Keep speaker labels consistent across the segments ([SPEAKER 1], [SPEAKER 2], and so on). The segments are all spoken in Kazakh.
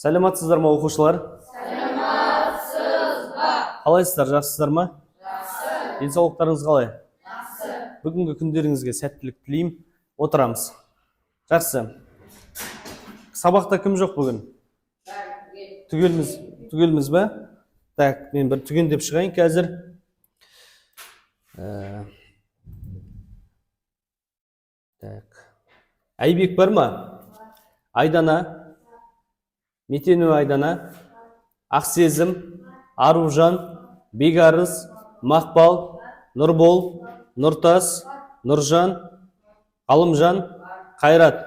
[SPEAKER 1] Сәлеметсіздер ме, оқушылар?
[SPEAKER 2] Саламатсыз ба?
[SPEAKER 1] Қалайсыздар, жақсысыздар ма?
[SPEAKER 2] Жақсы.
[SPEAKER 1] Денсаулықтарыңыз қалай?
[SPEAKER 2] Жақсы.
[SPEAKER 1] Бүгінгі күндеріңізге сәттілік тілеймін. Отырамыз. Жақсы. Сабақта кім жоқ бүгін? Түгелміз бе? Так, мен бір түгендеп шығайын қазір. Так. Айбек бар ма? Айдана? Метену Айдана? Ақсезім, Аружан, Бегарыз, Мақпал, Нұрбол, Нұртас, Нұржан, Алымжан, Қайрат.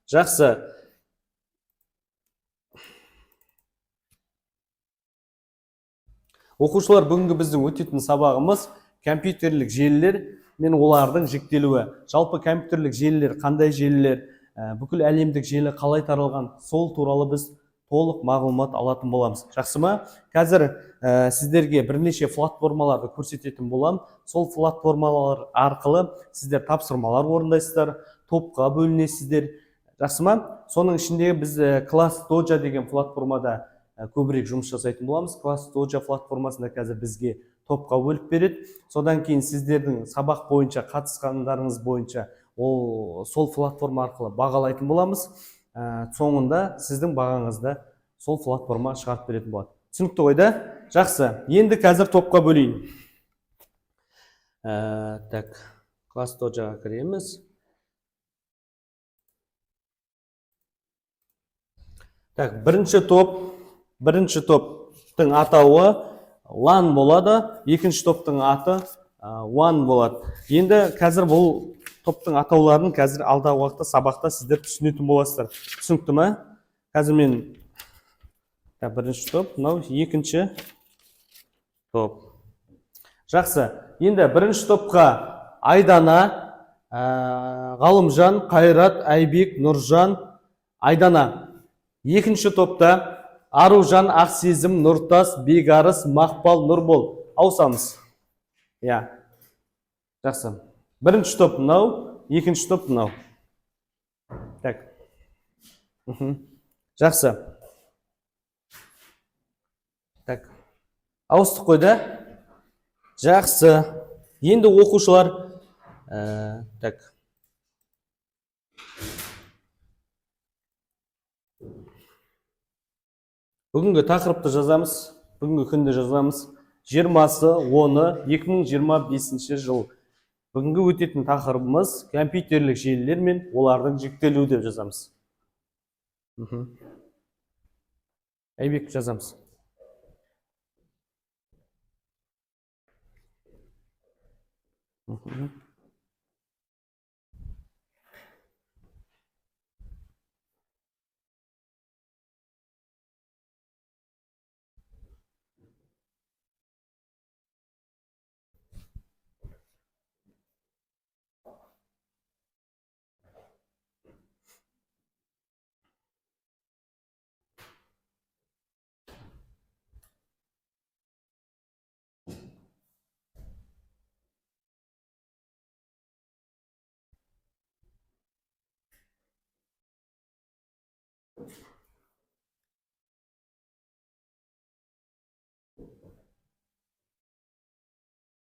[SPEAKER 1] Жақсы. Оқушылар, бүгінгі біздің өтетін сабағымыз компьютерлік желілер мен олардың жіктелуі. Жалпы компьютерлік желілер қандай желілер, бүкіл әлемдік желі қалай таралған, сол туралы біз толық мағлұмат алатын боламыз. Жақсы ма? Қазір сіздерге бірнеше платформаларды көрсететін болам. Сол платформалар арқылы сіздер тапсырмалар орындайсыздар, топқа бөлінесіздер. Жақсы ма? Соның ішінде біз Class Dojo деген платформада көбірек жұмыс жасайтын боламыз. Class Dojo платформасында қазір бізге топқа бөліп береді. Содан кейін сіздердің сабақ бойынша қатысқандарыңыз бойынша сол платформа арқылы бағалайтын боламыз. Соңында сіздің бағаңызды сол платформа шығарып беретін болады. Түсінікті ғой да? Жақсы. Енді қазір топқа бөлейін. Так, Class Dojo'ға кіреміз. Так, бірінші топтың атауы LAN болады, екінші топтың аты WAN болады. Енді қазір бұл топтың атауларын қазір алдағы уақытта сабақта сіздер түсінетін боласыздар. Түсінікті ме? Қазір мен бірінші топ, мынау екінші топ. Жақсы. Енді бірінші топқа Айдана, Ғалымжан, Қайрат, Айбек, Нұржан, Айдана. Екінші топта Аружан, Ақсезім, Нұртас, Бегарыз, Мақпал, Нұрбол. Ауысамыз. Я. Жақсы. Бірінші топ мынау, екінші топ мынау. Так. Жақсы. Так. Ауыстық қой да? Жақсы. Енді оқушылар. Так. Бүгінгі тақырыпты жазамыз, бүгінгі күнді жазамыз. 20-10-2025 жыл. Бүгінгі өтетін тақырыбымыз компьютерлік желілер мен олардың жіктелуі деп жазамыз. Айбек жазамыз.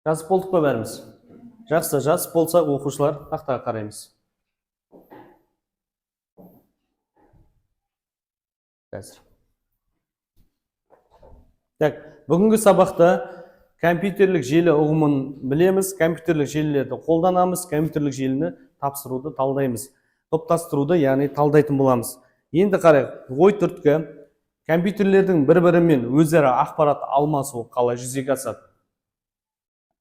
[SPEAKER 1] Жазып болдық па бәріміз? Жақсы, жазып болсақ оқушылар тақтаға қараймыз. Қазір. Так, бүгінгі сабақта компьютерлік желі ұғымын білеміз, компьютерлік желілерді қолданамыз, компьютерлік желіні тапсыруды талдаймыз. Топтастыруды, яғни талдайтын боламыз. Енді қарайық, ой түрткі компьютерлердің бір-бірімен өзара ақпарат алмасу қалай жүзеге асады?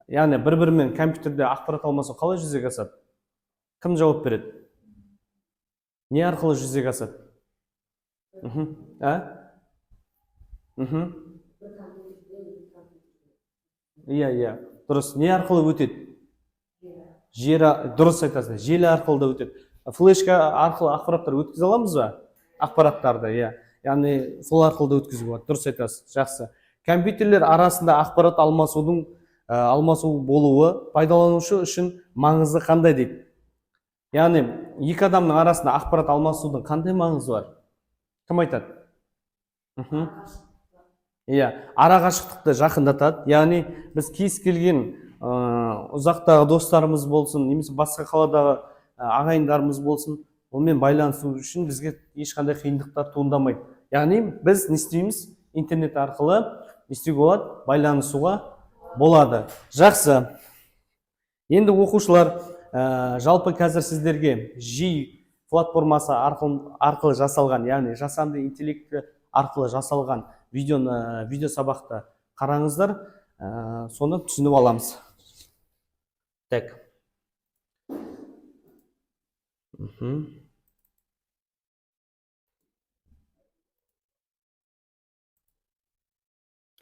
[SPEAKER 1] Яғни бір-бірімен компьютерде ақпарат алмасу қалай жүзеге асады? Кім жауап береді? Не арқылы жүзеге асады? Иә, дұрыс. Не арқылы өтеді? Дұрыс айтасың, желі арқылы да өтеді. Флешка арқылы ақпараттар өткізе аламыз ба? Ақпараттарды, иә. Яғни сол арқылы да өткізуге болады. Дұрыс айтасыз. Жақсы. Компьютерлер арасында ақпарат алмасу болуы пайдаланушы үшін маңызы қандай дейді? Яғни екі адамның арасында ақпарат алмасудың қандай маңызы бар? Кім айтады? Мхм. Иә, ара қашықтықты жақындатады. Яғни біз кез келген ұзақтағы достарымыз болсын, немесе басқа қаладағы ағайындарымыз болсын, онымен байланысу үшін бізге ешқандай қиындықтар туындамайды. Яғни біз не істейміз? Интернет арқылы не істеуге болады? Байланысуға болады. Жақсы. Енді оқушылар, жалпы қазір сіздерге жи платформасы арқылы жасалған, яғни жасанды интеллекті арқылы жасалған видео сабақты қараңыздар, соны түсініп аламыз. Так.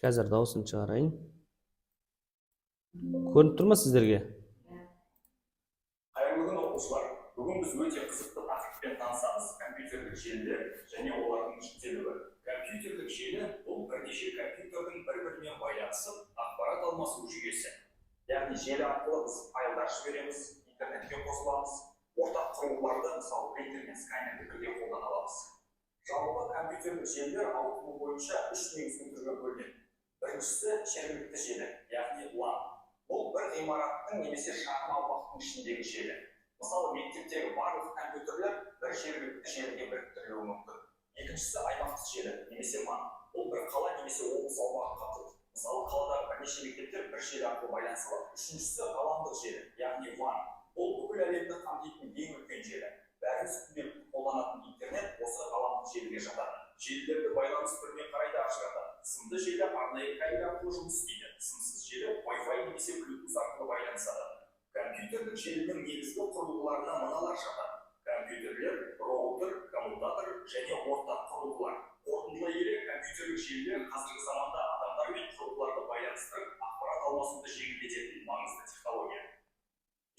[SPEAKER 1] Қазір дауысын шығарайын. Көрініп тұр ма сіздерге?
[SPEAKER 2] Қайырлы күн оқушылар. Бүгін біз өте қызықты тақырыппен танысамыз. Компьютерлік желілер және олардың жіктелуі. Компьютерлік желі бұл бірнеше компьютердің бір-бірімен байланысып, ақпарат алмасу жүйесі. Яғни желі арқылы біз файлдар жібереміз, интернетке қосыламыз, ортақ құрылғыларды, мысалы принтер мен сканерді бірге қолдана аламыз. Жалпы компьютерлік желілер ауытқуы бойынша үш негізгі түрге бөлінеді. Біріншісі жергілікті желі, яғни LAN. Бұл бір ғимараттың немесе шағын аумақтың ішіндегі желі. Мысалы, мектептегі барлық компьютерлер бір жергілікті желіге біріктірілуі мүмкін. Екіншісі аймақтық желі, немесе MAN. Бұл бір қала немесе облыс аумағын қамтиды. Мысалы, қаладағы бірнеше мектептер бір желі арқылы байланысады. Үшіншісі ғаламдық желі, яғни WAN. Бұл бүкіл әлемді қамтитын ең үлкен желі. Бәріміз күнделікті қолданатын интернет осы ғаламдық желіге жатады. Желілерді байланыс түріне қарай да ажыратады. Сымды желі арнайы кабель арқылы жұмыс істейді. Сымсыз желі Wi-Fi немесе Bluetooth арқылы байланысады. Компьютерлік желінің негізгі құрылғыларына мыналар жатады. Компьютерлер, роутер, коммутатор және ортақ құрылғылар. Қорытындылай келе, компьютерлік желілер қазіргі заманда адамдар мен құрылғыларды байланыстырып, ақпарат алмасуды жеңілдететін маңызды технология.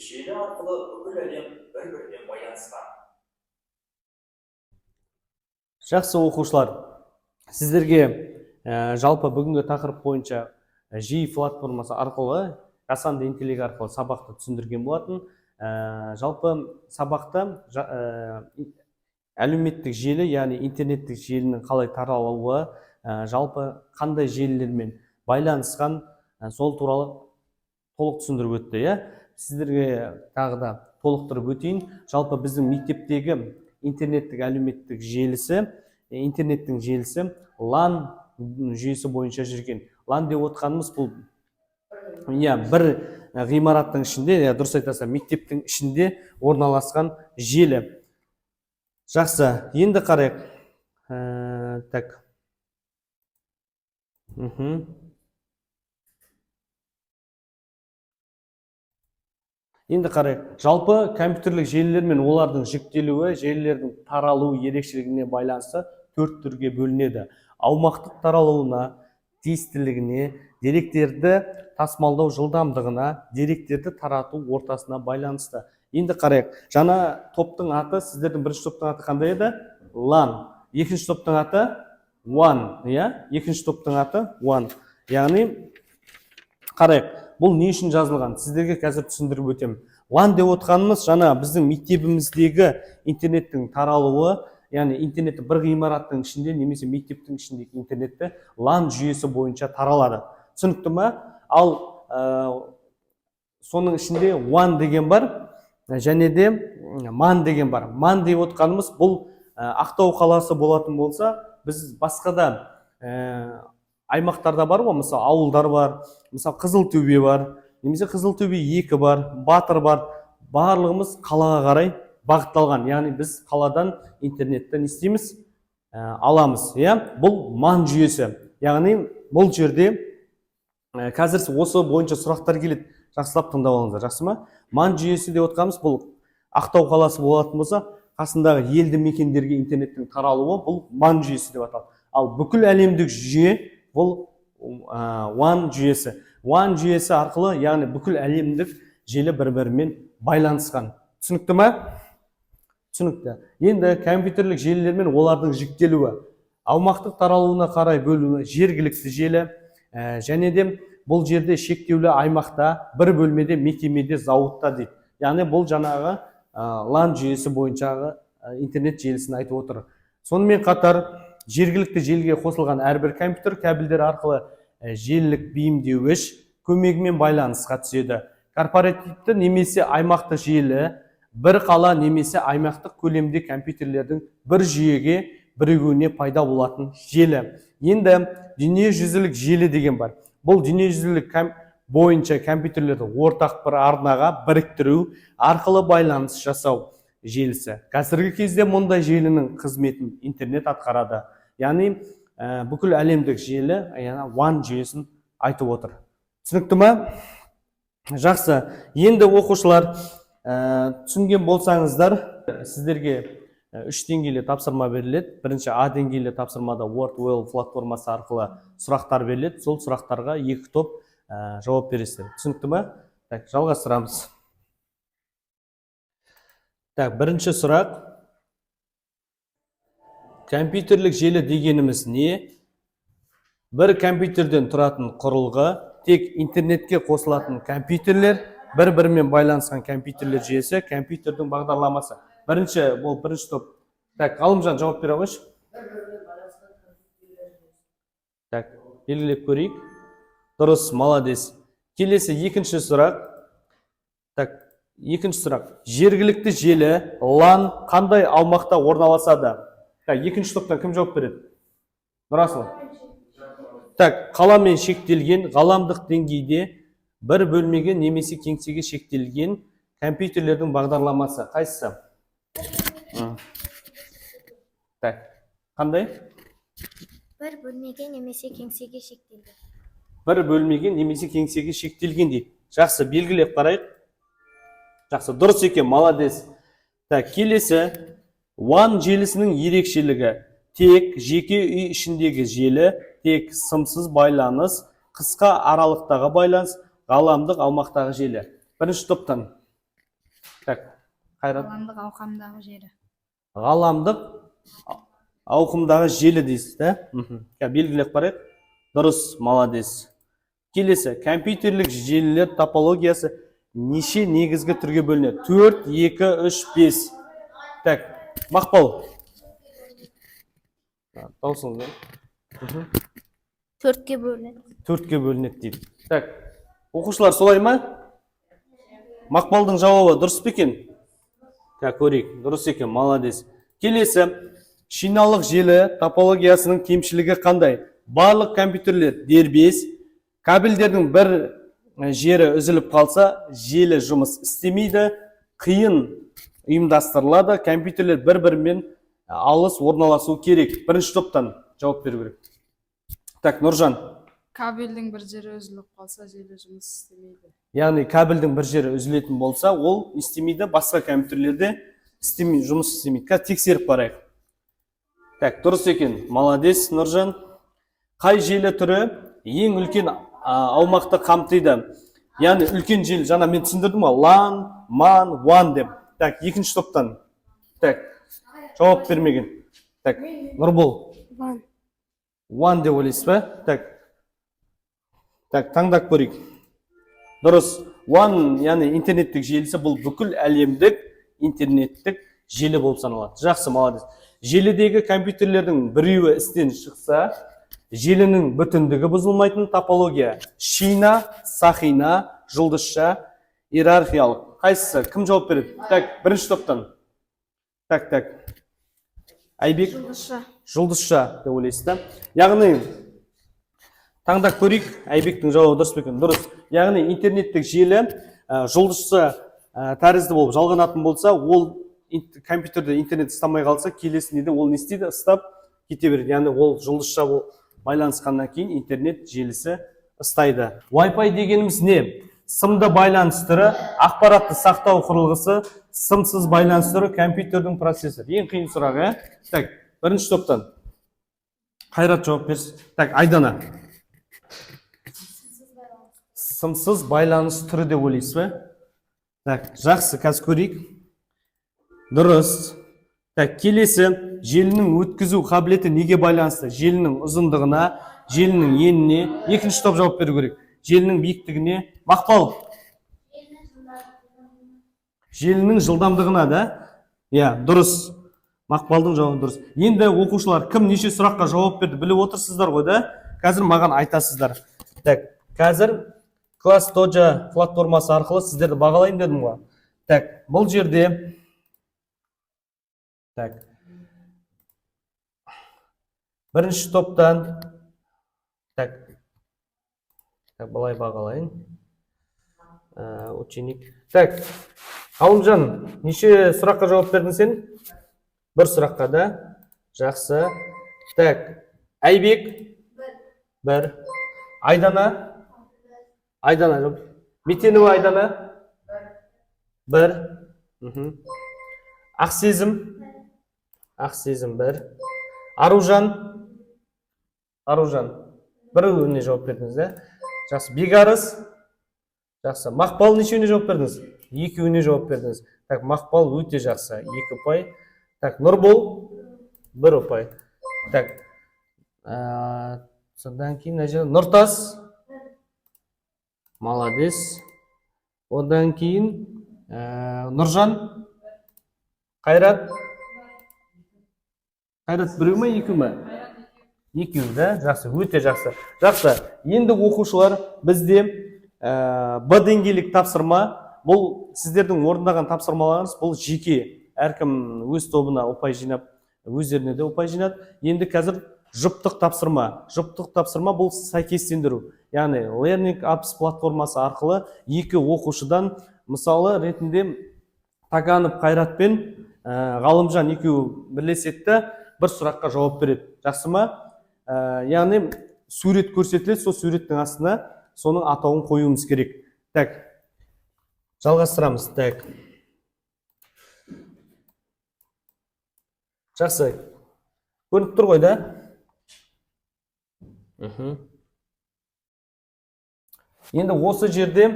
[SPEAKER 2] Желі арқылы бүкіл әлем бір-бірімен байланысқан.
[SPEAKER 1] Жақсы оқушылар, сіздерге жалпы бүгінгі тақырып бойынша жи платформасы арқылы, жасанды интеллект арқылы сабақты түсіндірген болатын. Жалпы сабақта әлеуметтік желі, яғни интернеттік желінің қалай таралуы, жалпы қандай желілермен байланысқан, сол туралы толық түсіндіріп өтті. Сіздерге тағы да толықтырып өтейін. Жалпы біздің мектептегі интернеттік әлеуметтік желісі, интернеттің желісі LAN жүйесі бойынша жүрген. LAN деп отқанымыз бұл бір ғимараттың ішінде, дұрыс айтасың, мектептің ішінде орналасқан желі. Жақсы, енді қарайық. Так. Енді қарайық. Жалпы компьютерлік желілер мен олардың жіктелуі, желілердің таралу ерекшелігіне байланысты төрт түрге бөлінеді. Аумақтық таралуына, тиістілігіне, деректерді тасымалдау жылдамдығына, деректерді тарату ортасына байланысты. Енді қарайық. Жаңа топтың аты, сіздердің бірінші топтың аты қандай еді? LAN. Екінші топтың аты WAN. Екінші топтың аты WAN. Яғни қарайық. Бұл не үшін жазылған? Сіздерге қазір түсіндіріп өтемін. LAN деп отқанымыз жаңа біздің мектебіміздегі интернеттің таралуы, яғни интернетті бір ғимараттың ішінде немесе мектептің ішіндегі интернетті LAN жүйесі бойынша таралады. Түсінікті ме? Ал соның ішінде WAN деген бар, және де MAN деген бар. MAN деп отқанымыз бұл Ақтау қаласы болатын болса, біз басқада аймақтарда бар ғой, мысалы ауылдар бар, мысалы Қызылтөбе бар, немесе Қызылтөбе 2 бар, Батыр бар. Барлығымыз қалаға қарай бағытталған. Яғни біз қаладан интернеттен істейміз, аламыз. Бұл MAN жүйесі. Яғни бұл жерде қазір осы бойынша сұрақтар келеді. Жақсылап тыңдап алыңыздар, жақсы ма? MAN жүйесі деп отқанымыз бұл Ақтау қаласы болатын болса, қасындағы елді мекендерге интернеттің таралуы бұл MAN жүйесі деп аталады. Ал бүкіл әлемдік жүйе бұл WAN жүйесі. WAN жүйесі арқылы, яғни бүкіл әлемдік желі бір-бірімен байланысқан. Түсінікті ме? Түсінікті. Енді компьютерлік желілер мен олардың жіктелуі, аумақтық таралуына қарай бөлуі, жергілікті желі, және де бұл жерде шектеулі аймақта, бір бөлмеде, мекемеде, зауытта дейді. Яғни бұл жаңағы LAN жүйесі бойынша интернет желісін айтып отыр. Сонымен қатар жергілікті желіге қосылған әрбір компьютер кабельдер арқылы желілік бейімдеуіш көмегімен байланысқа түседі. Корпоративті немесе аймақтық желі бір қала немесе аймақтық көлемде компьютерлердің бір жүйеге бірігуіне пайда болатын желі. Енді дүниежүзілік желі деген бар. Бұл дүниежүзілік бойынша компьютерлерді ортақ бір арнаға біріктіру арқылы байланыс жасау желісі. Қазіргі кезде мұндай желінің қызметін интернет атқарады. Яғни бүкіл әлемдік желі WAN жүйесін айтып отыр. Түсінікті ме? Жақсы. Енді оқушылар түсінген болсаңыздар, сіздерге 3 деңгейлі тапсырма беріледі. Бірінші А деңгейлі тапсырмада WordWell платформасы арқылы сұрақтар беріледі. Сол сұрақтарға 2 топ жауап бересіздер. Түсінікті ме? Жалғастырамыз. Бірінші сұрақ. Компьютерлік желі дегеніміз не? Бір компьютерден тұратын құрылғы, тек интернетке қосылатын компьютерлер, бір-бірімен байланысқан компьютерлер жүйесі, компьютердің бағдарламасы. Бірінші топ. Ғалымжан жауап бере қойшы. Белгілеп көрейік. Дұрыс, молодец. Келесі екінші сұрақ. Екінші сұрақ. Жергілікті желі LAN қандай аумақта орналасады? Екінші топтан кім жауап береді? Нұрасыл. Қаламен шектелген ғаламдық деңгейде бір бөлмеге немесе кеңсеге шектелген компьютерлердің бағдарламасы. Қайсысы? Қандай?
[SPEAKER 3] Бір бөлмеге немесе кеңсеге шектелген.
[SPEAKER 1] Бір бөлмеге немесе кеңсеге шектелген дейді. Жақсы, белгілеп қарайық. Жақсы, дұрыс екен, молодец. Келесі, WAN желісінің ерекшелігі. Тек жеке үй ішіндегі желі, тек сымсыз байланыс, қысқа аралықтағы байланыс, ғаламдық аумақтағы желі. Бірінші топтан.
[SPEAKER 3] Ғаламдық ауқымдағы желі.
[SPEAKER 1] Ғаламдық ауқымдағы желі дейсіз, белгілеп қарайық. Дұрыс, молодец. Келесі, компьютерлік желілер топологиясы неше негізгі түрге бөлінеді? 4, 2, 3, 5. Мақпал. Таусыңыз.
[SPEAKER 3] 4-ке бөлінеді.
[SPEAKER 1] 4-ке бөлінеді дейді. Оқушылар солай ма? Мақпалдың жауабы дұрыс па екен? Көрейік, дұрыс екен, молодец. Келесі, шиналық желі топологиясының кемшілігі қандай? Барлық компьютерлер дербес, кабельдердің бір жері үзіліп қалса, желі жұмыс істемейді, қиын ұйымдастырылады, компьютерлер бір-бірімен алыс орналасу керек. Бірінші топтан жауап беру керек. Нұржан.
[SPEAKER 4] Кабельдің бір жері үзіліп қалса, желі жұмыс істемейді.
[SPEAKER 1] Яғни кабельдің бір жері үзілетін болса, ол істемейді, басқа компьютерлерде жұмыс істемейді. Қазір тексеріп барайық. Дұрыс екен, молодец, Нұржан. Қай желі түрі ең үлкен аумақты қамтиды? Яғни үлкен желі, жаңа мен түсіндірдім ғой, LAN, MAN, WAN деп. Екінші топтан. Жауап бермеген. Нұрбол. WAN деп ойлайсыз ба? Таңдап көрейік. Дұрыс. WAN, яғни интернеттік желісі, бұл бүкіл әлемдік интернеттік желі болып саналады. Жақсы, молодец. Желідегі компьютерлердің біреуі істен шықса, желінің бүтіндігі бұзылмайтын топология. Шина, сақина, жұлдызша, иерархиялық. Қайсысы? Кім жауап береді? Бірінші топтан. Айбек? Жұлдызша деп ойлайсыз. Яғни, таңдап көрейік, Айбектің жауабы дұрыс па екен? Дұрыс. Яғни, интернеттік желі жұлдызша тәрізді болып жалғанатын болса, ол компьютерде интернет ұстамай қалса, келесінде ол не істейді? Ұстап кете береді. Яғни, ол жұлдызша байланысқаннан кейін интернет желісі ұстайды. Wi-Fi дегеніміз не? Сымды байланыс түрі, ақпаратты сақтау құрылғысы, сымсыз байланыс түрі, компьютердің процессор. Ең қиын сұрақ, бірінші топтан. Қайрат жауап берсін. Айдана. Сымсыз байланыс түрі деп ойлайсыз ба? Жақсы, қазір көрейік. Дұрыс. Келесі, желінің өткізу қабілеті неге байланысты? Желінің ұзындығына, желінің еніне. Екінші топ жауап беру керек. Желінің биіктігіне. Мақпал. Желінің жылдамдығына да? Дұрыс. Мақпалдың жауабы дұрыс. Енді оқушылар кім неше сұраққа жауап берді біліп отырсыздар ғой да? Қазір маған айтасыздар. Так, қазір класс Dojo платформасы арқылы сіздерді бағалайын дедім ғой. Так, бұл жерде так. Бірінші топтан так. Так, былай бағалайын. Ученик. Так. Ғалымжан, неше сұраққа жауап бердің сен? Бір сұраққа да. Жақсы. Так. Айбек? Бір. Айдана? Айдана. Метенова Айдана? Бір. Ақсезім? Ақсезім бір. Аружан? Аружан. Бір өне жауап бердіңіз, да? Жақсы. Бегарыс? Жақсы. Мақпал нешеуіне жауап бердіңіз? Екеуіне жауап бердіңіз. Так, Мақпал өте жақсы. 2 ұпай. Так, Нұрбол? 1 ұпай. Так. Содан кейін Нұртас? Молодец. Одан кейін Нұржан? Қайрат? Қайрат біреу ме, екеу ме? Екеу, да? Жақсы, өте жақсы. Жақсы. Енді оқушылар бізде Б деңгейлік тапсырма. Бұл сіздердің орындаған тапсырмаларыңыз, бұл жеке. Әркім өз тобына ұпай жинап, өздеріне де ұпай жинады. Енді қазір жұптық тапсырма. Жұптық тапсырма бұл сәйкестендіру. Яғни Learning Apps платформасы арқылы екі оқушыдан, мысалы ретінде Таганов Қайрат пен Ғалымжан екеуі бірлеседі, бір сұраққа жауап береді. Жақсы ма? Яғни сурет көрсетіледі, сол суреттің астына соның атауын қоюымыз керек. Так. Жалғастырамыз. Так. Жақсы. Көрініп тұр ғой, да? Енді осы жерде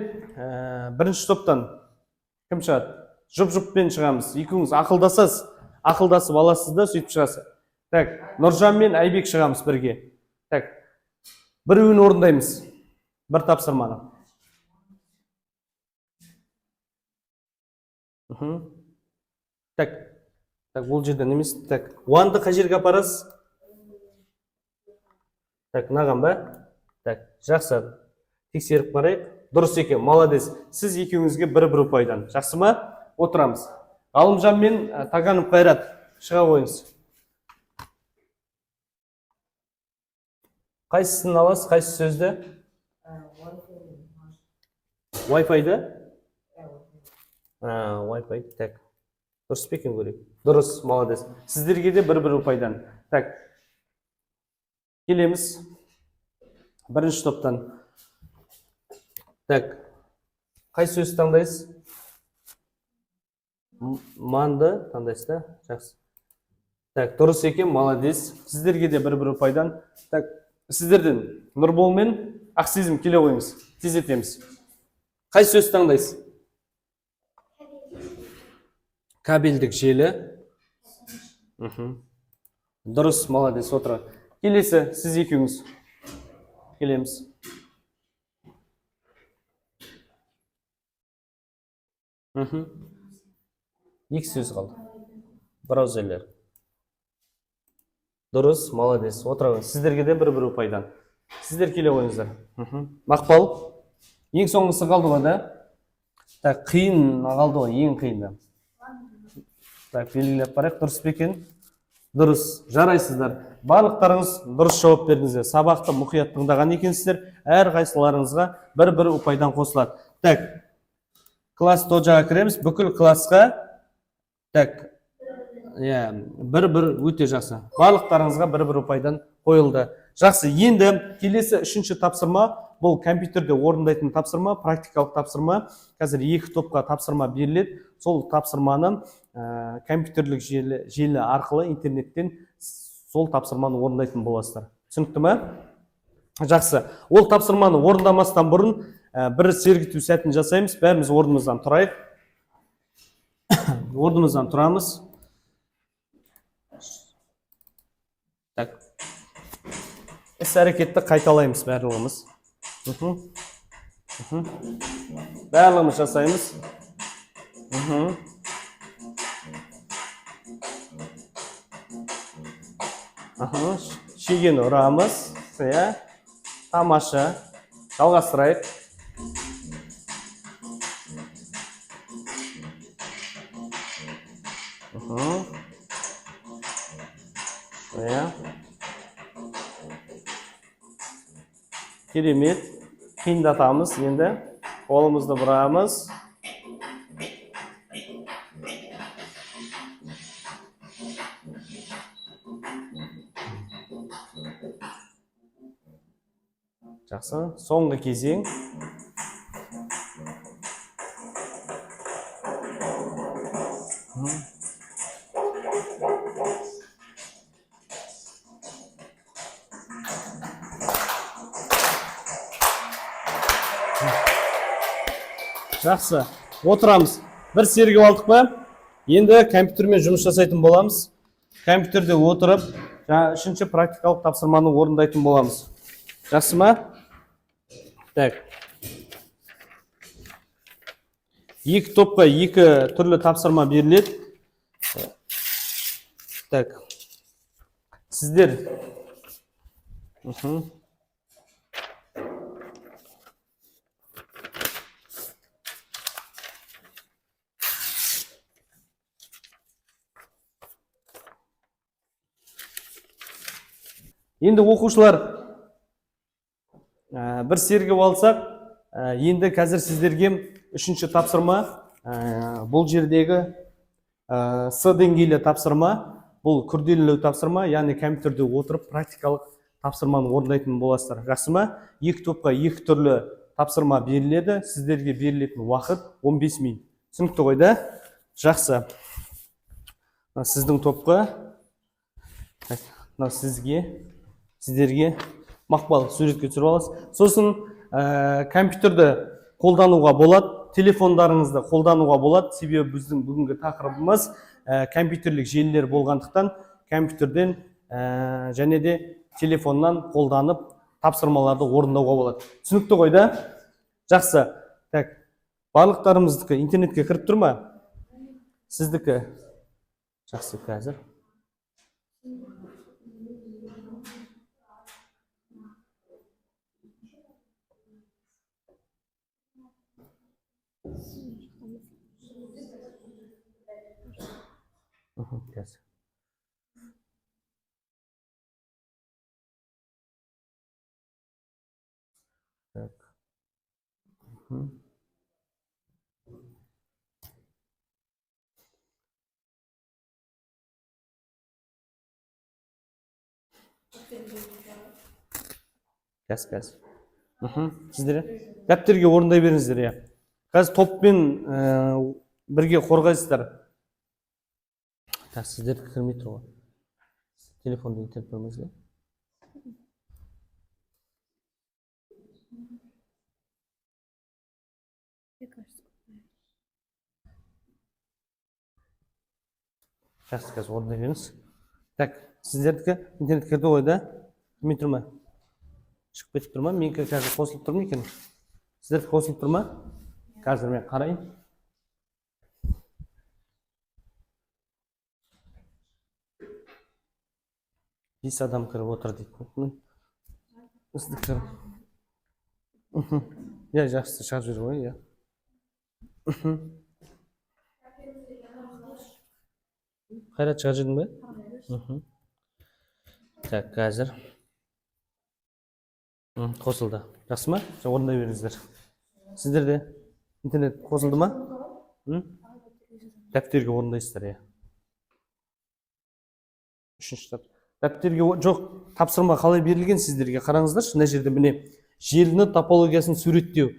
[SPEAKER 1] бірінші топтан кім шығады? Жұп-жұппен шығамыз. Екеуіңіз ақылдасып аласыз да, сөйтіп шығасыз. Так, Нұржан мен Айбек шығамыз бірге. Так. Біреуін орындаймыз. Бір тапсырманы. Так. Так, бұл жерден емес. Так, Уанды қай жерге апарасыз? Так, наған ба? Так, жақсы. Тексеріп қарайық. Дұрыс екен, молодец. Сіз екеуіңізге бір ұпайдан. Жақсы ма? Отырамыз. Ғалымжан мен Таганов Қайрат шыға қойыңыз. Қайсысын аласыз? Қайсы сөзді? Wi-Fi-ді? Wi-Fi. Так. Дұрыс па екен көрейік? Дұрыс, молодец. Сіздерге де бір ұпайдан. Так. Келеміз. Бірінші топтан. Так. Қай сөз таңдайсыз? Манды таңдайсыз, да? Жақсы. Так, дұрыс екен, молодец. Сіздерге де бір ұпайдан. Так, сіздерден Нұрбол мен Ақсезім келе қойыңыз. Тездетеміз. Қай сөз таңдайсыз? Кабельдік желі. Дұрыс, молодец, отыр. Келесі, сіз екеуіңіз. Келеміз. Екі сөз қалды. Браузерлер. Дұрыс, молодец, отырыңыз. Сіздерге де бір ұпайдан. Сіздер келе қойыңыздар. Мақпал. Ең соңғысы қалды ғой, да? Так, қиын қалды ғой, ең қиында. Так, белгілеп барайық, дұрыс па екен? Дұрыс, жарайсыздар. Барлықтарыңыз дұрыс жауап бердіңіздер. Сабақты мұқият тыңдаған екенсіздер. Әр қайсыларыңызға бір ұпайдан қосылады. Так, класс Dojo'ға кіреміз. Бүкіл классқа так, бір өте жақсы. Барлықтарыңызға бір ұпайдан қойылды. Жақсы, енді келесі үшінші тапсырма, бұл компьютерде орындайтын тапсырма, практикалық тапсырма. Қазір екі топқа тапсырма беріледі. Сол тапсырманы компьютерлік желі арқылы интернеттен сол тапсырманы орындайтын боласыздар. Түсінікті ме? Жақсы. Ол тапсырманы орындамастан бұрын бір сергіту сәтін жасаймыз. Бәріміз орнымыздан тұрайық. Орнымыздан тұрамыз. Так. Іс-әрекетті қайталаймыз барлығымыз. Барлығымыз жасаймыз. шегені ұрамыз, иә, тамаша, жалғастырайық. Иә. Керемет, қиындатамыз енді, қолымызды бұрамыз. Жақсы, соңғы кезең. Жақсы, отырамыз. Бір сергіп алдық па? Енді компьютермен жұмыс жасайтын боламыз. Компьютерде отырып, үшінші практикалық тапсырманы орындайтын боламыз. Жақсы ма? Так. Екі топқа екі түрлі тапсырма беріледі. Так. Сіздер. Енді оқушылар бір сергіп алсақ, енді қазір сіздерге үшінші тапсырма, бұл жердегі С деңгейлі тапсырма, бұл күрделілеу тапсырма, яғни компьютерде отырып практикалық тапсырманы орындайтын боласыздар. Жақсы ма? Екі топқа екі түрлі тапсырма беріледі, сіздерге берілетін уақыт 15 минут. Түсінікті ғой да? Жақсы. Сіздің топқа, сіздерге мақпал суретке түсіріп аласыз. Сосын компьютерді қолдануға болады, телефондарыңызды қолдануға болады. Себебі біздің бүгінгі тақырыбымыз компьютерлік желілер болғандықтан компьютерден және де телефоннан қолданып тапсырмаларды орындауға болады. Түсінікті ғой да? Жақсы. Так, барлықтарымыздікі интернетке кіріп тұр ма? Сіздікі? Жақсы, қазір. Қазір. Так. Қазір. Сіздер дәптерге орындай беріңіздер, иә. Қазір топпен бірге қорғайсыздар. Сіздер кірмей тұр ғой. Телефонды интернет көрмеңіздер. Қазір орындай беріңіз. Так, сіздердікі интернет кірді ғой да? Кірмей тұр ма? Шығып кетіп тұр ма? Менікі қазір қосылып тұр ма екен? Сіздердікі қосылып тұр ма? Қазір мен қарайын. Бес адам кіріп отыр дейді. Сіздік кіріп. Я жақсы шығып жүр ғой, я. Қайрат шығып жүрдің бе? Так, қазір. Қосылды. Жақсы ма? Орындай беріңіздер. Сіздерде интернет қосылды ма? Дәптерге орындайсыздар, я. Үшінші тап. Дәптерге жоқ, тапсырма қалай берілген сіздерге қараңыздаршы. Мына жерде міне желіні топологиясын суреттеу.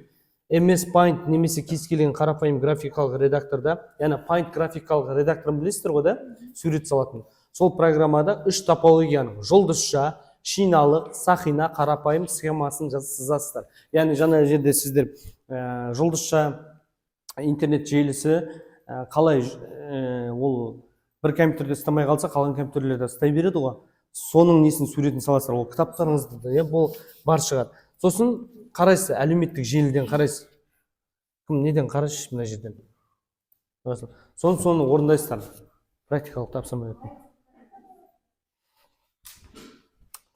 [SPEAKER 1] MS Paint немесе кез келген қарапайым графикалық редакторда, яғни Paint графикалық редакторын білесіздер ғой да, сурет салатын. Сол программада үш топологияның жұлдызша, шиналық, сақина, қарапайым схемасын сызасыздар. Яғни жаңа жерде сіздер жұлдызша интернет желісі қалай ол бір компьютерде істемей қалса, қалған компьютерлерде істей береді ғой. Соның несін суретін саласыздар, ол кітаптарыңызда да бұл бар шығады. Сосын қарайсыз, әлеуметтік желіден қарайсыз. Кім неден қарайсыз мына жерден? Соны орындайсыздар. Практикалық тапсырма ретінде.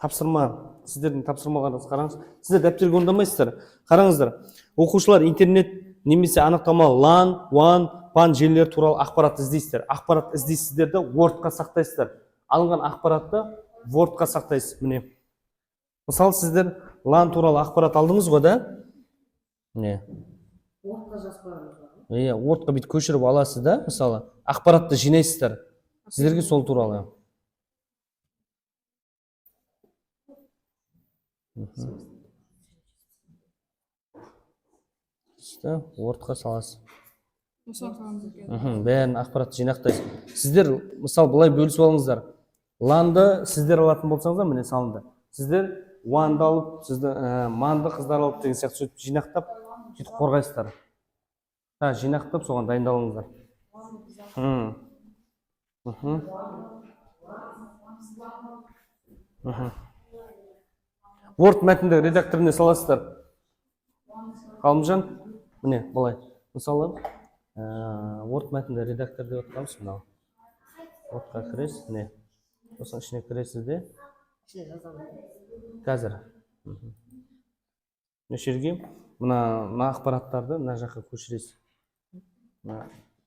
[SPEAKER 1] тапсырма, сіздердің тапсырмаларыңызды қараңыз. Сіздер дәптерге орындамайсыздар. Қараңыздар. Оқушылар интернет немесе анықтамалы LAN, WAN, PAN желілері туралы ақпарат іздейсіздер. Ақпарат іздейсіздер де Word-қа сақтайсыздар. Алынған ақпаратты Word-қа сақтайсыз. Міне. Мысалы, сіздер LAN туралы ақпарат алдыңыз ғой, да? Міне.
[SPEAKER 5] Word-қа жазып қойғанбыз ба?
[SPEAKER 1] Иә, Word-қа бүйтіп көшіріп аласыз, да? Мысалы, ақпаратты жинайсыздар. Сіздерге сол туралы. Word-қа саласыз. Бәрін ақпаратты жинақтайсыз. Сіздер, мысалы, былай бөлісіп алыңыздар. LAN-ды сіздер алатын болсаңыздар, міне салынды. Сіздер WAN-ды алып, MAN-ды қыздар алып деген сияқты сөйтіп жинақтап, сөйтіп қорғайсыздар. Жинақтап, соған дайындалыңыздар. Word мәтінді редакторіне саласыздар. Қалымжан, міне, былай. Мысалы, Word мәтінді редактор деп отырғанбыз, мынау. Word-қа кіресіз, міне. Осының ішіне кіресіз де. Қазір. Мына жерге мына ақпараттарды мына жаққа көшіресіз.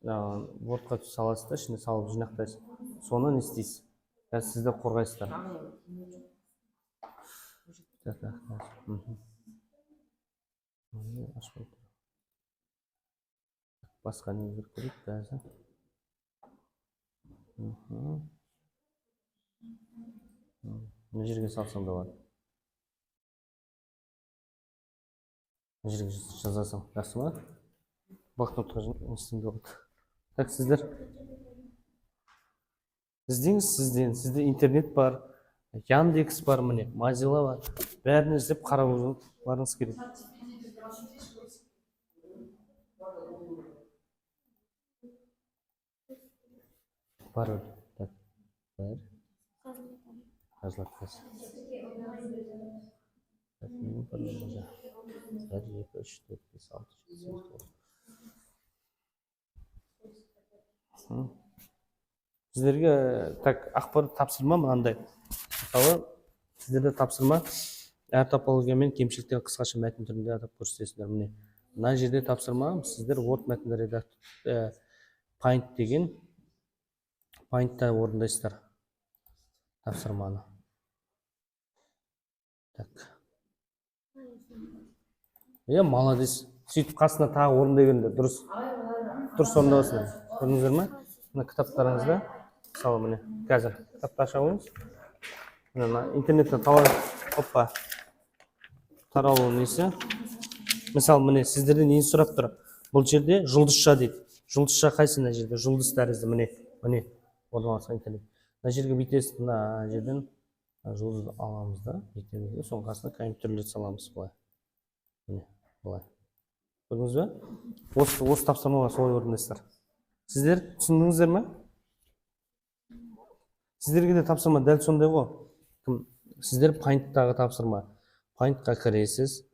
[SPEAKER 1] Word-қа саласыз да, ішіне салып жинақтайсыз. Соны не істейсіз? Қазір сіздер қорғайсыздар. Басқа нелер көрейік қазір. Мына жерге салсам да болады. Мына жерге жазасың. Жақсы ма? Блокнотқа instant'da болады. Так, сіздер іздеңіз, сізде интернет бар, Яндекс бар, міне, Mozilla бар. Бәрін іздеп қарауыңыз керек. Бар өлі. Так, бар. Жазылады қазір. 1, 2, 3, 4, 5, 6, 7, 8, 9. Сіздерге ақпарат тапсырма мынандай. Мысалы, сіздерде тапсырма әр топологиямен кемшіліктен қысқаша мәтін түрінде атап көрсетесіздер. Міне, мына жерде тапсырма сіздер Word мәтінді редактор Paint деген Paint-та орындайсыздар тапсырманы. Так. Молодец. Сөйтіп қасына тағы орындай беріңдер. Дұрыс орындайсыздар. Көрдіңіздер ме? Мына кітаптарыңызда, мысалы міне, қазір кітапты аша қойыңыз. Интернеттен таралу несі. Мысалы міне, сіздерден нені сұрап тұр? Бұл жерде жұлдызша дейді. Жұлдызша қайсы мына жерде? Жұлдыз тәрізді міне, орналасқан интернет. Мына жерге бүйтесіз, мына жерден жұлдызды аламыз да, бүйтеміз. Соның қасына компьютерлерді саламыз былай. Міне, былай. Көрдіңіз бе? Осы тапсырмалар солай орындайсыздар. Сіздер түсіндіңіздер ме? Сіздерге де тапсырма дәл сондай ғой. Сіздер Paint-тағы тапсырма. Paint-қа кіресіз.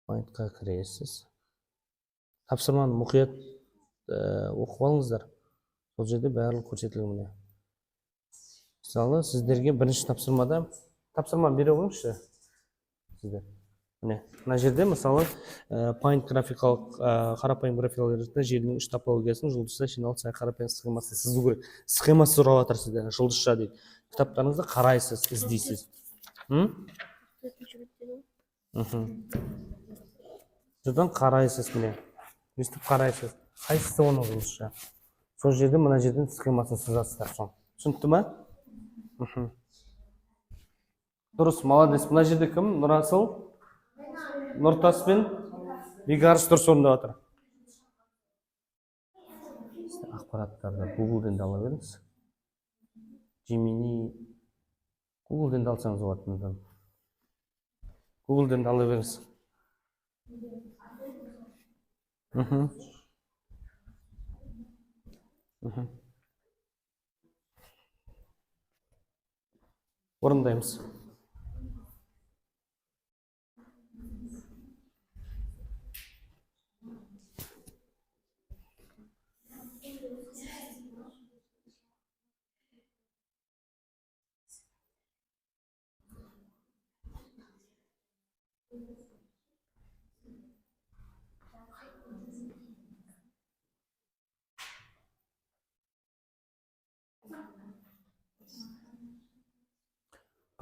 [SPEAKER 1] Paint-қа кіресіз. Тапсырманы мұқият оқып алыңыздар. Сол жерде барлығы көрсетілген міне. Мысалы, сіздерге бірінші тапсырма бере қойыңызшы. Сіздер. Міне, мына жерде мысалы Paint графикалық қарапайым графикалық ретінде желінің 3 топологиясының жұлдызша жиналып сай қарапайым схемасын сызу керек. Схемасы сұрап жатыр сізден, жұлдызша дейді. Кітаптарыңызды қарайсыз, іздейсіз. Жүрден қарайсыз міне. Өстіп қарайсыз. Қайсысы оның жұлдызша? Сол жерде мына жерден схемасын сызасыздар соң. Түсінікті ме? Дұрыс, молодец. Мына жерде кім? Нұрасыл? Нұртас пен Бекарыс дұрыс орындап жатыр. Ақпараттарды Google-ден ала беріңіз. Gemini Google-ден алсаңыз болады. Google-ден ала беріңіз. Орындаймыз.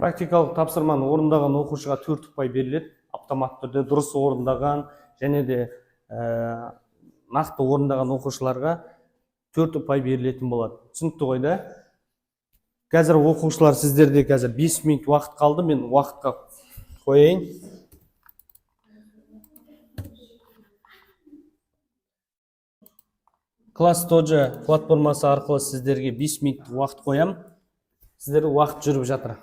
[SPEAKER 1] Практикалық тапсырманы орындаған оқушыға 4 ұпай беріледі. Автоматты түрде дұрыс орындаған және де нақты орындаған оқушыларға 4 ұпай берілетін болады. Түсінікті ғой да? Қазір оқушылар, сіздерде қазір 5 минут уақыт қалды. Мен уақытқа қояйын. Класс Доджа платформасы арқылы сіздерге 5 минут уақыт қоям. Сіздерде уақыт жүріп жатыр.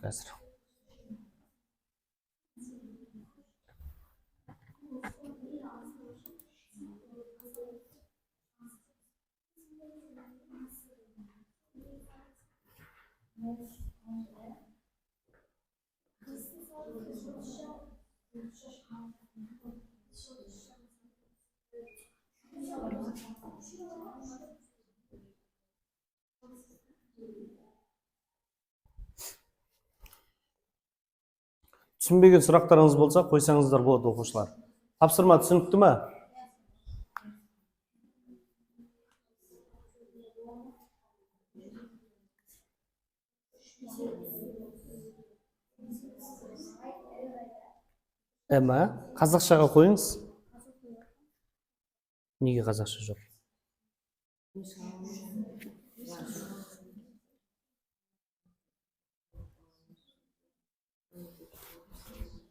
[SPEAKER 1] Қазір. Түсінбеген сұрақтарыңыз болса, қойсаңыздар болады оқушылар. Тапсырма түсінікті ме? Қазақшаға қойыңыз. Неге қазақша жоқ?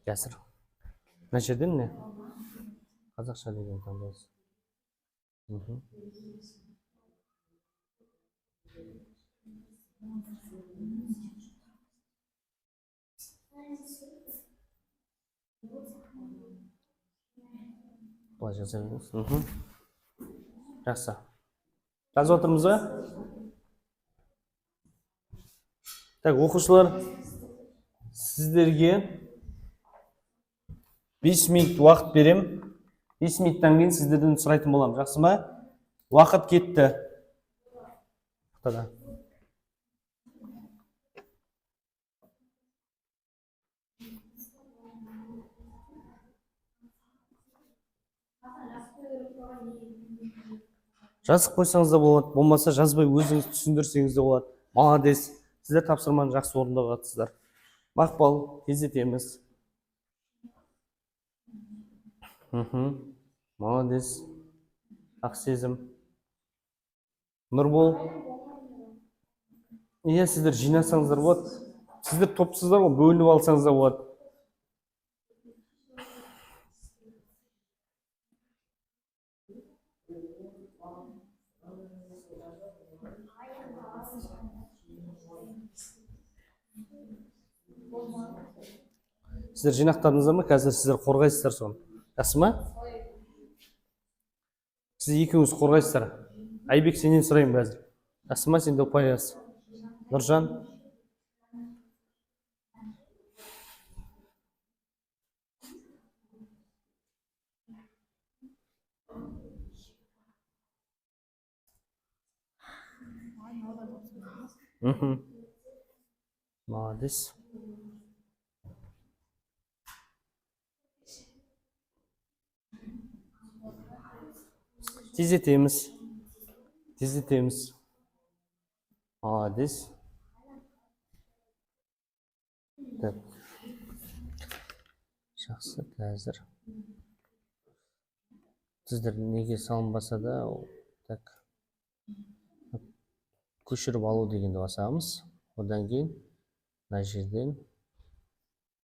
[SPEAKER 1] Қазір. Мына жерден не? Қазақша деген таңдайсыз. Былай жазамыз. Жақсы. Жазып отырмыз ба? Так, оқушылар, сіздерге 5 минут уақыт берем. 5 минуттан кейін сіздерден сұрайтын болам. Жақсы ма? Уақыт кетті. Жазып қойсаңыз да болады, болмаса жазбай өзіңіз түсіндірсеңіз де болады. Молодец. Сіздер тапсырманы жақсы орындап жатсыздар. Мақпал, тездетеміз. Молодец. Ақсезім. Нұрбол. Иә, сіздер жинасаңыздар болады. Сіздер топсыздар ғой, бөлініп алсаңыздар болады. Сіздер жинақтадыңыздар ма? Қазір сіздер қорғайсыздар соны. Жақсы ма? Сіз екеуіңіз қорғайсыздар. Айбек, сенен сұрайын қазір. Жақсы ма? Сен де ұпай аз. Нұржан. Молодец. Тездетеміз. Тездетеміз. Молодец. Так. Жақсы, қазір. Сіздер неге салынбаса да, так. Көшіріп алу дегенді басамыз. Одан кейін мына жерден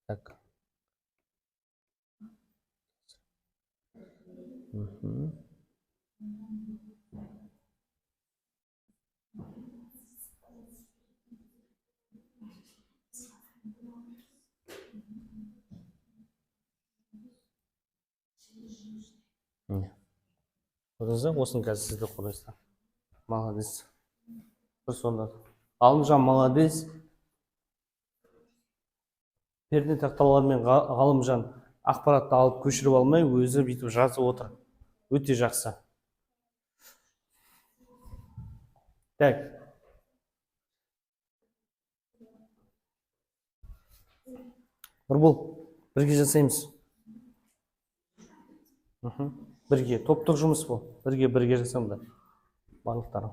[SPEAKER 1] так. Көрдіңіздер, осыны қазір сізді қорғайсыздар. Молодец. Сонда. Ғалымжан, молодец. Перне тақталармен Ғалымжан ақпаратты алып көшіріп алмай өзі бүйтіп жазып отыр. Өте жақсы. Так. Нұрбол, бірге жасаймыз. Бірге, топтық жұмыс бұл. Бірге жасамда. Барлықтарың.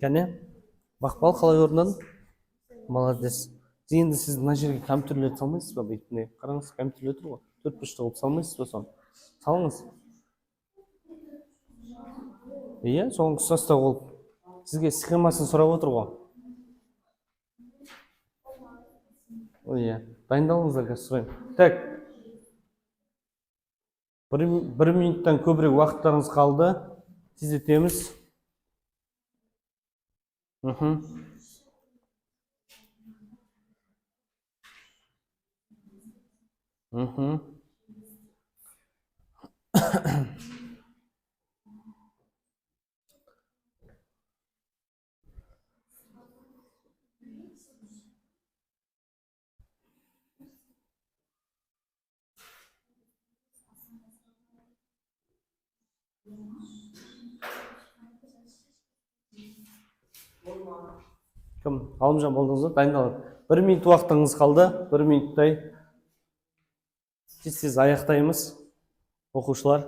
[SPEAKER 1] Кәне, Мақпал қалай орындадың? Молодец. Енді сіз мына жерге компьютерлерді салмайсыз ба? Бүйтіне қараңыз, компьютерлер тұр ғой. 4-5 қылып салмайсыз ба соны? Салыңыз. Иә, соны ұстастау болып. Сізге схемасын сұрап отыр ғой. Иә, дайындалыңыздар қазір сұрайын. Так. Бір минуттан көбірек уақыттарыңыз қалды. Тездетеміз. Кім? Ғалымжан болдыңыз ба? Дайындалып. 1 минут уақытыңыз қалды. 1 минуттай. Тез аяқтаймыз. Оқушылар.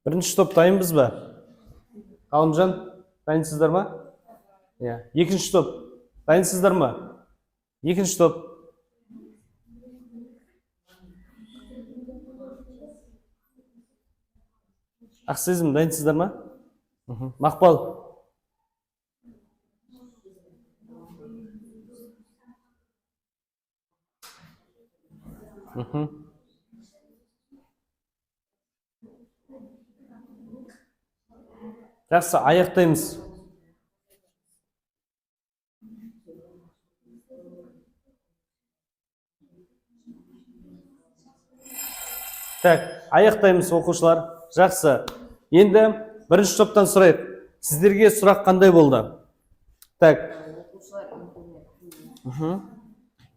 [SPEAKER 1] Бірінші топ дайынбыз ба? Ғалымжан, дайынсыздар ма? Иә. Екінші топ дайынсыздар ма? Екінші топ. Ақсезім, дайынсыздар ма? Мақпал. Жақсы, аяқтаймыз. Так, аяқтаймыз оқушылар. Жақсы. Енді бірінші топтан сұрайық. Сіздерге сұрақ қандай болды? Так.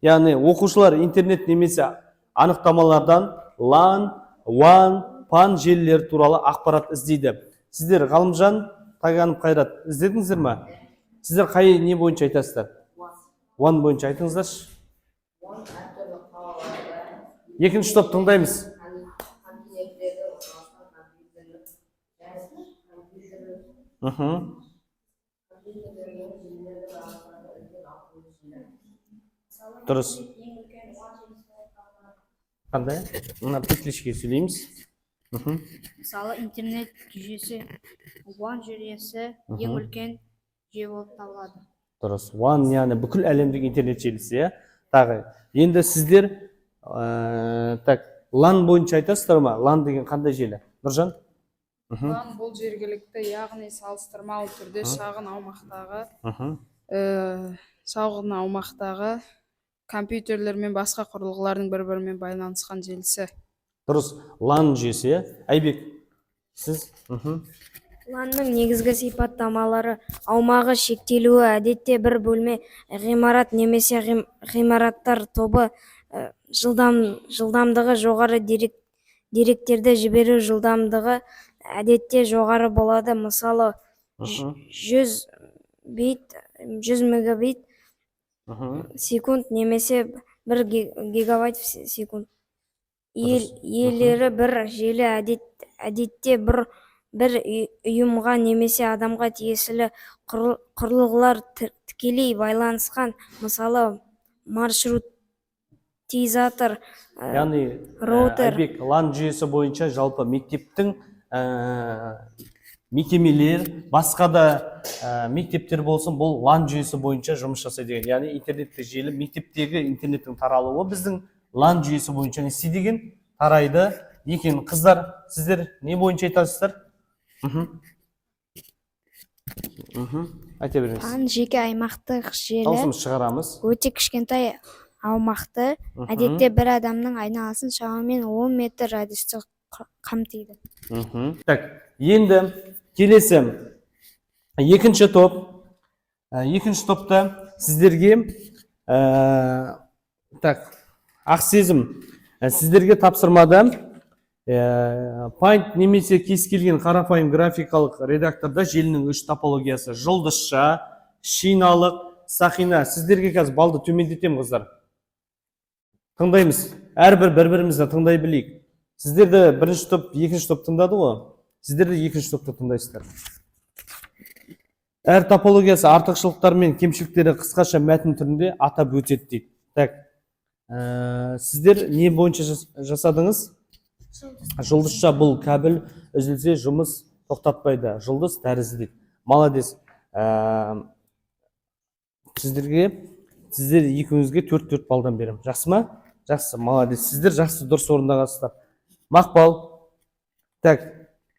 [SPEAKER 1] Яғни оқушылар интернет немесе анықтамалардан LAN, WAN, PAN желілері туралы ақпарат іздейді. Сіздер Ғалымжан, Тағанов, Қайрат іздедіңіздер ме? Сіздер қай не бойынша айтасыздар? WAN бойынша айтыңыздаршы. Екінші топ тыңдаймыз. Дұрыс. Қандай? Мына петлішке сөйлейміз.
[SPEAKER 3] Мысалы интернет жүйесі WAN жүйесі ең үлкен жүйе болып табылады.
[SPEAKER 1] Дұрыс. WAN яғни бүкіл әлемдік интернет желісі, иә? Тағы. Енді сіздер LAN бойынша айтасыздар ма? LAN деген қандай желі? Нұржан?
[SPEAKER 4] LAN бұл жергілікті, яғни салыстырмалы түрде шағын аумақтағы компьютерлер мен басқа құрылғылардың бір-бірімен байланысқан желісі.
[SPEAKER 1] Дұрыс. LAN жүйесі, Айбек, сіз?
[SPEAKER 3] LAN-ның негізгі сипаттамалары аумағы шектелуі, әдетте бір бөлме, ғимарат немесе ғимараттар тобы, жылдамдығы жоғары, деректерді жіберу жылдамдығы әдетте жоғары болады. Мысалы 100 мегабит секунд немесе 1 гигабайт секунд. Иелері бір желі әдетте бір ұйымға немесе адамға тиесілі құрылғылар тікелей байланысқан, мысалы маршрутизатор, роутер.
[SPEAKER 1] Айбек, LAN жүйесі бойынша жалпы мектептің мекемелер, басқа да мектептер болсын, бұл LAN жүйесі бойынша жұмыс жасайды деген. Яғни интернеттік желі, мектептегі интернеттің таралуы біздің LAN жүйесі бойынша не деген тарайды екен. Қыздар, сіздер не бойынша айтасыздар? Айта беріңіз.
[SPEAKER 3] жеке аймақтық желі
[SPEAKER 1] Дауысымыз шығарамыз.
[SPEAKER 3] өте кішкентай аумақты, әдетте бір адамның айналасын шамамен 10 метр радиусты қамтиды.
[SPEAKER 1] Так, енді келесі екінші топ. Екінші топта сіздерге ақсезім сіздерге тапсырмада Paint немесе кез келген қарапайым графикалық редакторда желінің 3 топологиясы: жұлдызша, шиналық, сақина. Сіздерге қазір балды төмендетем, қыздар. Тыңдаймыз. Әрбір бір-бірімізді тыңдай білейік. Сіздерді бірінші топ, екінші топ тыңдады ғой. Сіздерді екінші топта тыңдайсыздар. Әр топологиясы артықшылықтары мен кемшіліктері қысқаша мәтін түрінде атап өтеді дейді. Так, сіздер не бойынша жасадыңыз? Жұлдызша бұл кабель үзілсе жұмыс тоқтатпайды. Жұлдыз тәрізді дейді. Молодец. Сіздер екеуіңізге 4 балдан берем. Жақсы ма? Жақсы, молодец. Сіздер жақсы дұрыс орындағансыздар. Мақпал. Так,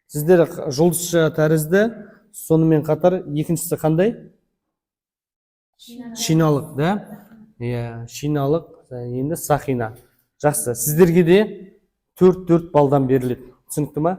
[SPEAKER 1] сіздер жұлдызша тәрізді, сонымен қатар екіншісі қандай? Шиналық, да? Иә, шиналық, енді сақина. Жақсы, сіздерге де 4 балдан беріледі. Түсінікті ма?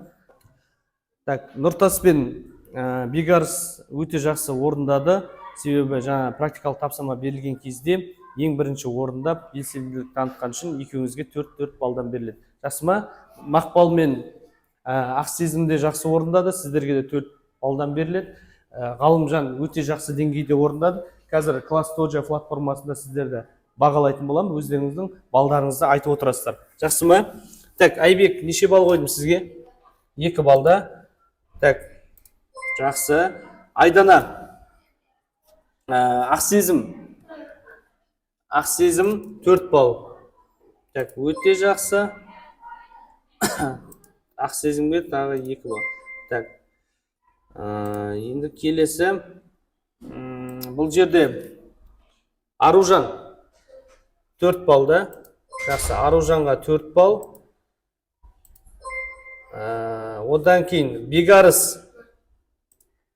[SPEAKER 1] Так, Нұртас пен Бегарс өте жақсы орындады. Себебі жаңа практикалық тапсырма берілген кезде ең бірінші орындап, белсенділік танытқан үшін екеуіңізге 4 балдан беріледі. Жақсы ма? Мақпал мен Ақсезімде жақсы орындады, сіздерге де 4 балдан беріледі. Ғалымжан өте жақсы деңгейде орындады. Қазір класс Тоджа платформасында сіздерді бағалайтын боламын, өздеріңіздің балдарыңызды айтып отырасыздар. Жақсы ма? Так, Айбек, неше бал қойдым сізге? 2 балда. Так, жақсы. Айдана, Ақсезім 4 бал. Так, өте жақсы. Ақсезімге тағы 2 бал. Так, енді келесі. Бұл жерде Аружан 4 балда. Жақсы, Аружанға 4 бал. Одан кейін Бегарысқа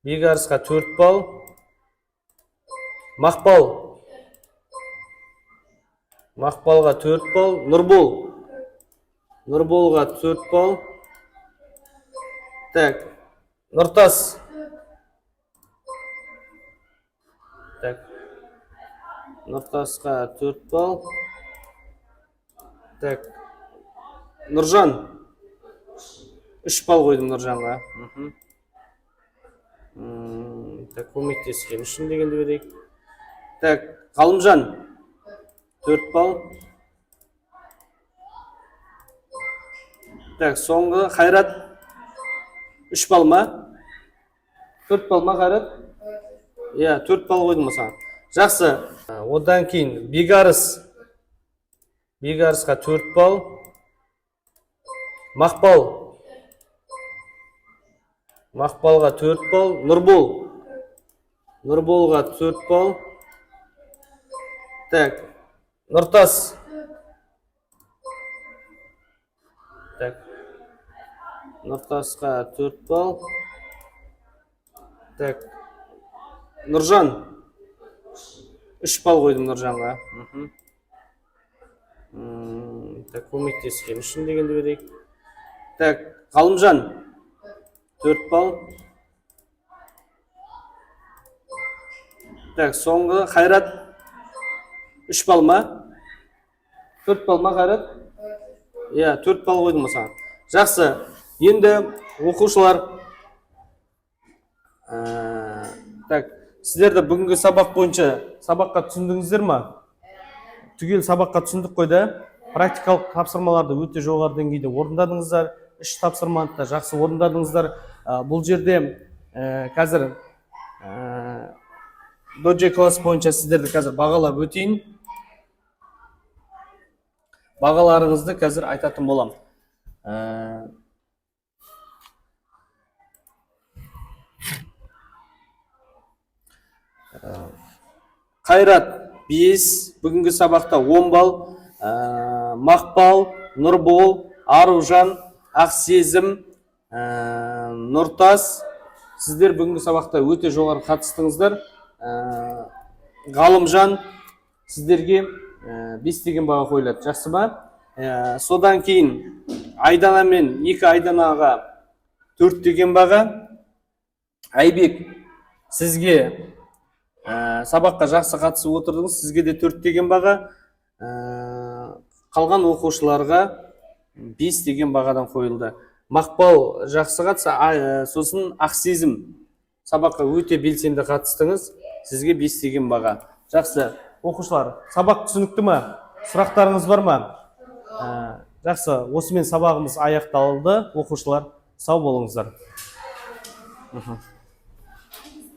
[SPEAKER 1] 4 бал. Мақпалға 4 бал. Нұрболға 4 бал. Так, Нұртас. Так, Нұртасқа 4 бал. Так, Нұржан 3 бал қойдым Нұржанға. Так, көмектескен үшін дегенді берейік. Так, Ғалымжан 4 бал. Так, соңғы Қайрат 3 бал ма? 4 бал ма Қайрат? Иә, 4 бал қойдым осыған. Жақсы. Одан кейін Бегарысқа 4 бал. Мақпалға 4 бал. Нұрболға 4 бал. Так, Нұртас. Так, Нұртасқа 4 бал. Так, Нұржан 3 бал қойдым Нұржанға. Так, көмектескен үшін дегенді берейік. Так, Ғалымжан 4 бал. Так, соңғы Қайрат 3 бал ма? 4 бал ма Қайрат? Иә, 4 бал қойдым осыған. Жақсы. Енді оқушылар, так, сіздерді бүгінгі сабақ бойынша сабаққа түсіндіңіздер ма? Түгел сабаққа түсіндік қой да? Практикалық тапсырмаларды өте жоғары деңгейде орындадыңыздар. 3 тапсырманы да жақсы орындадыңыздар. Бұл жерде қазір Доджи класс бойынша сіздерді қазір бағалап өтейін. Бағаларыңызды қазір айтатын болам. Қайрат 5, бүгінгі сабақта 10 бал. Мақпал, Нұрбол, Аружан, Ақсезім, Нұртас сіздер бүгінгі сабақта өте жоғары қатыстыңыздар. Ғалымжан, сіздерге 5 деген баға қойылады. Жақсы ба? Содан кейін Айдана мен 2 Айданаға 4 деген баға. Айбек, сізге сабаққа жақсы қатысып отырдыңыз, сізге де 4 деген баға. Қалған оқушыларға 5 деген бағадан қойылды. Мақпал жақсы қатысса, сосын Ақсезім, сабаққа өте белсенді қатыстыңыз, сізге 5 деген баға. Жақсы, оқушылар, сабақ түсінікті ме? Сұрақтарыңыз бар ма? Жақсы, осымен сабағымыз аяқталды. Оқушылар, сау болыңыздар.